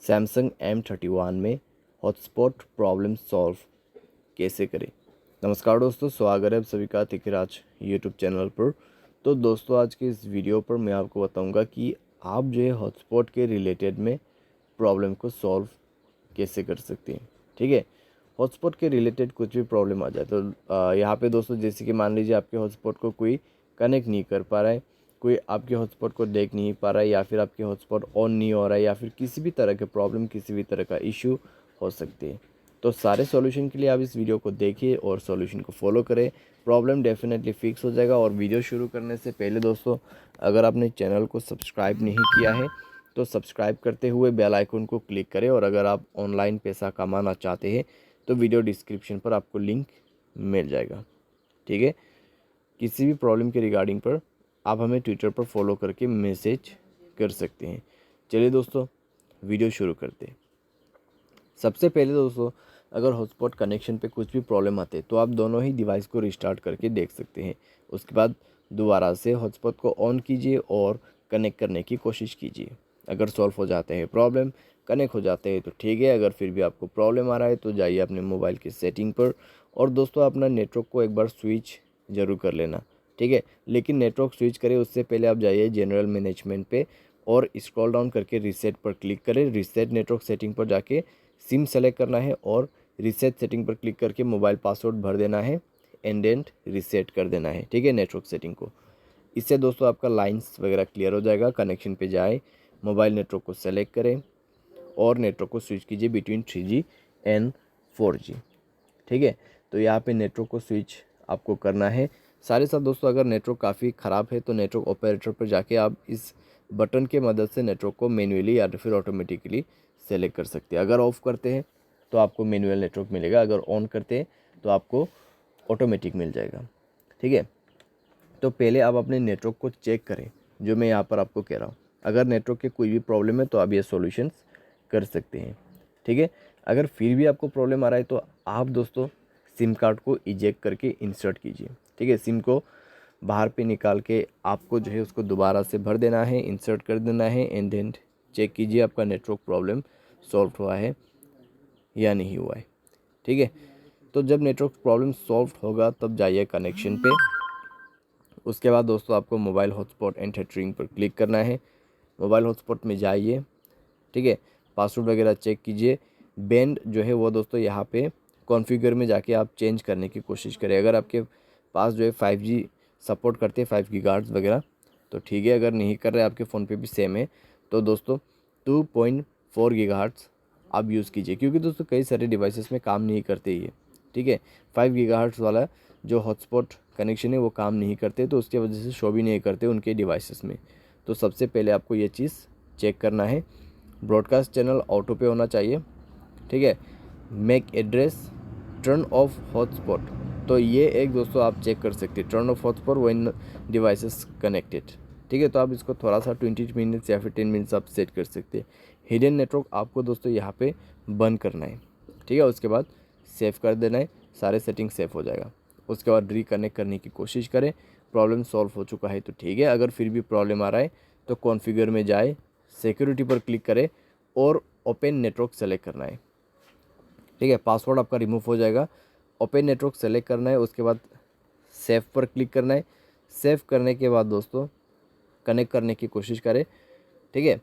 Samsung M31 में hotspot problem solve कैसे करें। नमस्कार दोस्तों, स्वागत है आप सभी का तिकराज यूट्यूब चैनल पर। तो दोस्तों, आज के इस वीडियो पर मैं आपको बताऊंगा कि आप जो है हॉटस्पॉट के रिलेटेड में प्रॉब्लम को सॉल्व कैसे कर सकते हैं। ठीक है, हॉटस्पॉट के रिलेटेड कुछ भी प्रॉब्लम आ जाए तो यहाँ पे दोस्तों, जैसे कि मान लीजिए आपके हॉटस्पॉट को कोई कनेक्ट नहीं कर पा रहा है, कोई आपके हॉटस्पॉट को देख नहीं पा रहा है, या फिर आपके हॉटस्पॉट ऑन नहीं हो रहा है, या फिर किसी भी तरह के प्रॉब्लम, किसी भी तरह का इशू हो सकते हैं। तो सारे सॉल्यूशन के लिए आप इस वीडियो को देखिए और सॉल्यूशन को फॉलो करें। प्रॉब्लम डेफिनेटली फिक्स हो जाएगा। और वीडियो शुरू करने से पहले दोस्तों, अगर आपने चैनल को सब्सक्राइब नहीं किया है तो सब्सक्राइब करते हुए बेल आइकन को क्लिक करें। और अगर आप ऑनलाइन पैसा कमाना चाहते हैं तो वीडियो डिस्क्रिप्शन पर आपको लिंक मिल जाएगा। ठीक है, किसी भी प्रॉब्लम के रिगार्डिंग पर आप हमें ट्विटर पर फॉलो करके मैसेज कर सकते हैं। चलिए दोस्तों, वीडियो शुरू करते हैं। सबसे पहले दोस्तों, अगर हॉटस्पॉट कनेक्शन पे कुछ भी प्रॉब्लम आते हैं तो आप दोनों ही डिवाइस को रिस्टार्ट करके देख सकते हैं। उसके बाद दोबारा से हॉटस्पॉट को ऑन कीजिए और कनेक्ट करने की कोशिश कीजिए। अगर सॉल्व हो जाते हैं प्रॉब्लम, कनेक्ट हो जाते हैं तो ठीक है। अगर फिर भी आपको प्रॉब्लम आ रहा है तो जाइए अपने मोबाइल की सेटिंग पर और दोस्तों अपना नेटवर्क को एक बार स्विच ज़रूर कर लेना। ठीक है, लेकिन नेटवर्क स्विच करें उससे पहले आप जाइए जनरल मैनेजमेंट पे और स्क्रॉल डाउन करके रीसेट पर क्लिक करें। रीसेट नेटवर्क सेटिंग पर जाके सिम सेलेक्ट करना है और रीसेट सेटिंग पर क्लिक करके मोबाइल पासवर्ड भर देना है, एंड रीसेट कर देना है। ठीक है, नेटवर्क सेटिंग को। इससे दोस्तों आपका लाइंस वगैरह क्लियर हो जाएगा। कनेक्शन पे जाए, मोबाइल नेटवर्क को सेलेक्ट करें और नेटवर्क को स्विच कीजिए बिटवीन 3G एंड 4G। ठीक है, तो यहाँ पे नेटवर्क को स्विच आपको करना है। सारे साथ दोस्तों, अगर नेटवर्क काफ़ी ख़राब है तो नेटवर्क ऑपरेटर पर जाके आप इस बटन के मदद से नेटवर्क को मैन्युअली या फिर ऑटोमेटिकली सेलेक्ट कर सकते हैं। अगर ऑफ़ करते हैं तो आपको मैनुअल नेटवर्क मिलेगा, अगर ऑन करते हैं तो आपको ऑटोमेटिक मिल जाएगा। ठीक है, तो पहले आप अपने नेटवर्क को चेक करें, जो मैं यहाँ पर आपको कह रहा हूँ। अगर नेटवर्क के कोई भी प्रॉब्लम है तो आप ये सॉल्यूशंस कर सकते हैं। ठीक है, अगर फिर भी आपको प्रॉब्लम आ रहा है तो आप दोस्तों सिम कार्ड को इजेक्ट करके इंसर्ट कीजिए। ठीक है, सिम को बाहर पे निकाल के आपको जो है उसको दोबारा से भर देना है, इंसर्ट कर देना है, एंड देन चेक कीजिए आपका नेटवर्क प्रॉब्लम सॉल्व हुआ है या नहीं हुआ है। ठीक है, तो जब नेटवर्क प्रॉब्लम सॉल्व होगा तब जाइए कनेक्शन पे। उसके बाद दोस्तों आपको मोबाइल हॉटस्पॉट एंड थ्रेटरिंग पर क्लिक करना है। मोबाइल हॉटस्पॉट में जाइए। ठीक है, पासवर्ड वगैरह चेक कीजिए। बैंड जो है वो दोस्तों यहाँ पे कॉन्फ़िगर में जाके आप चेंज करने की कोशिश करें। अगर आपके पास जो है 5G सपोर्ट करते हैं, 5 गीगाहर्ट्ज़ वगैरह, तो ठीक है। अगर नहीं कर रहे, आपके फ़ोन पे भी सेम है, तो दोस्तों 2.4 गीगाहर्ट्ज़ आप यूज़ कीजिए, क्योंकि दोस्तों कई सारे डिवाइसेस में काम नहीं करते ये। ठीक है, 5 गीगाहर्ट्ज़ वाला जो हॉटस्पॉट कनेक्शन है वो काम नहीं करते, तो उसकी वजह से शो भी नहीं करते उनके डिवाइसेस में। तो सबसे पहले आपको ये चीज़ चेक करना है। ब्रॉडकास्ट चैनल ऑटो पे होना चाहिए। ठीक है, MAC address, turn off hotspot, तो ये एक दोस्तों आप चेक कर सकते हैं, turn off hotspot when devices connected. ठीक है, तो आप इसको थोड़ा सा 20 मिनट्स या फिर 10 मिनट्स आप सेट कर सकते हैं। हिडन नेटवर्क आपको दोस्तों यहाँ पे बंद करना है। ठीक है, उसके बाद सेव कर देना है, सारे सेटिंग सेव हो जाएगा। उसके बाद रिकनेक्ट करने की कोशिश करें। प्रॉब्लम सॉल्व हो चुका है तो ठीक है। अगर फिर भी प्रॉब्लम आ रहा है तो कॉन्फ़िगर में जाए, सिक्योरिटी पर क्लिक करें और ओपन नेटवर्क सेलेक्ट करना है। ठीक है, पासवर्ड आपका रिमूव हो जाएगा। ओपन नेटवर्क सेलेक्ट करना है, उसके बाद सेव पर क्लिक करना है। सेव करने के बाद दोस्तों कनेक्ट करने की कोशिश करें। ठीक है,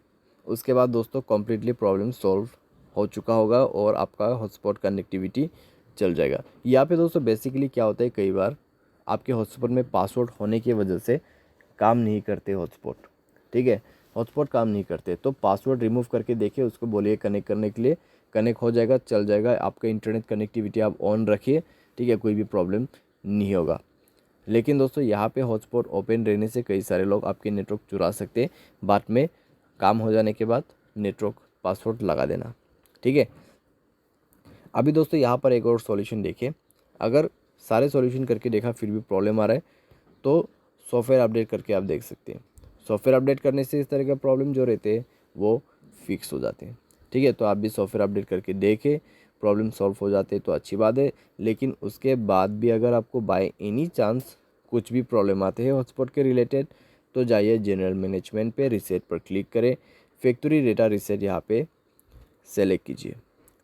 उसके बाद दोस्तों कम्प्लीटली प्रॉब्लम सॉल्व हो चुका होगा और आपका हॉटस्पॉट कनेक्टिविटी चल जाएगा। यहाँ पे दोस्तों बेसिकली क्या होता है, कई बार आपके हॉटस्पॉट में पासवर्ड होने की वजह से काम नहीं करते हॉटस्पॉट। ठीक है, हॉटस्पॉट काम नहीं करते तो पासवर्ड रिमूव करके देखिए, उसको बोलिए कनेक्ट करने के लिए, कनेक्ट हो जाएगा, चल जाएगा। आपका इंटरनेट कनेक्टिविटी आप ऑन रखिए। ठीक है, कोई भी प्रॉब्लम नहीं होगा। लेकिन दोस्तों यहाँ पे हॉटस्पॉट ओपन रहने से कई सारे लोग आपके नेटवर्क चुरा सकते हैं। बाद में काम हो जाने के बाद नेटवर्क पासवर्ड लगा देना। ठीक है, अभी दोस्तों यहाँ पर एक और सॉल्यूशन देखिए। अगर सारे सॉल्यूशन करके देखा फिर भी प्रॉब्लम आ रहा है तो सॉफ्टवेयर अपडेट करके आप देख सकते हैं। सॉफ्टवेयर अपडेट करने से इस तरह का प्रॉब्लम जो रहते हैं वो फिक्स हो जाते हैं। ठीक है, तो आप भी सॉफ्टवेयर अपडेट करके देखें, प्रॉब्लम सॉल्व हो जाते हैं तो अच्छी बात है। लेकिन उसके बाद भी अगर आपको बाय एनी चांस कुछ भी प्रॉब्लम आते हैं हॉटस्पॉट के रिलेटेड तो जाइए जनरल मैनेजमेंट पे, रीसेट पर क्लिक करें। फैक्ट्री डेटा रीसेट यहाँ पे सेलेक्ट कीजिए।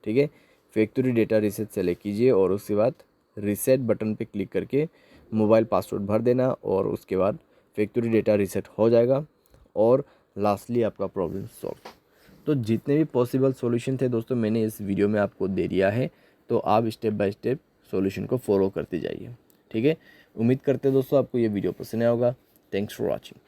ठीक है, फैक्ट्री डेटा रीसेट सेलेक्ट कीजिए और उसके बाद रीसेट बटन पे क्लिक करके मोबाइल पासवर्ड भर देना और उसके बाद फैक्ट्री डेटा रीसेट हो जाएगा और लास्टली आपका प्रॉब्लम सॉल्व। तो जितने भी पॉसिबल सॉल्यूशन थे दोस्तों मैंने इस वीडियो में आपको दे दिया है, तो आप स्टेप बाय स्टेप सॉल्यूशन को फॉलो करते जाइए। ठीक है, उम्मीद करते हैं दोस्तों आपको ये वीडियो पसंद आया होगा। Thanks for watching.